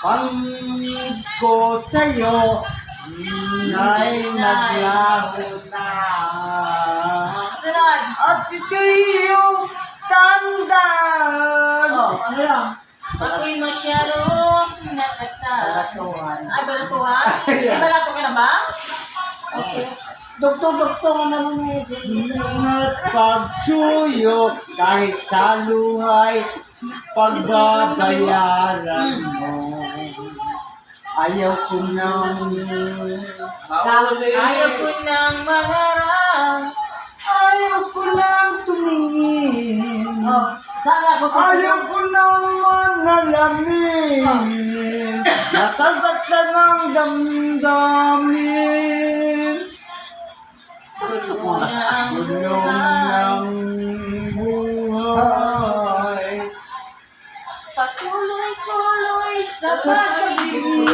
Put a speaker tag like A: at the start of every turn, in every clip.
A: Pangit ko sa'yo ay naglaho na.
B: Sunod.
A: At ito'y iyong tandaan.
B: Ano lang? Ako'y masyadong nasaktan.
A: Balatuhan.
B: Ay, balatuhan? Ay, balato ka na ba? Okay. Doktor mo naman eh.
A: At pagsuyo kahit sa luhay pagbabayaran mo. Ayaw ko nang
B: Ayaw ko nang mangarang.
A: ayaw ko nang tumingin. Ayaw ko nang manalamin. Nasasaktan ang damdamin. Gulong ng buhay.
B: Patuloy-tuloy sa pag-ibig.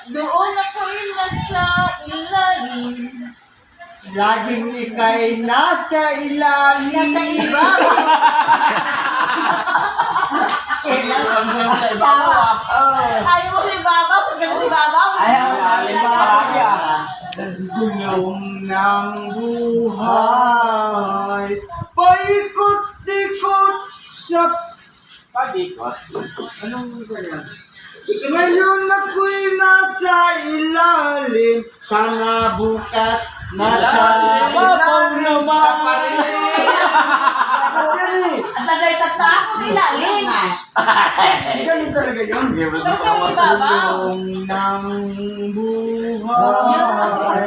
B: Doon ako'y nasa ilalim.
A: Laging ika'y nasa ilalim.
B: Nasa iba. Ayaw mo si Baba. Pag si Baba.
A: Gulong ng buhay. Paikot-ikot sa pag-ikot. Anong ganyan? Ngayon ako'y nasa ilalim. Sana bukas nasa ilalim pa rin.
B: Ang tagay tata ako nilalim.
A: Ganun talaga yun. Gulong ng buhay.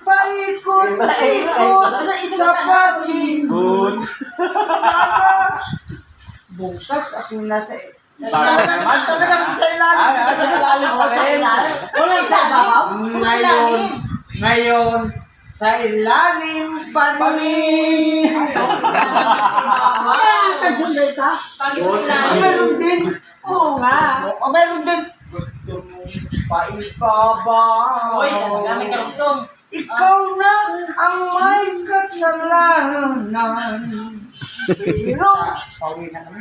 A: Paikot-ikot sa pag-ikot. Sana bukas ako nasa talagang sa ilalim. Sa ilalim pa rin. Ngayon, sa ilalim pa rin. Meron din.
B: Oo nga.
A: Meron din. Gusto mong paibaba.
B: Uy, gamit ka rugtong.
A: Ikaw na ang may kasalanan. Pero, pauwi na kami.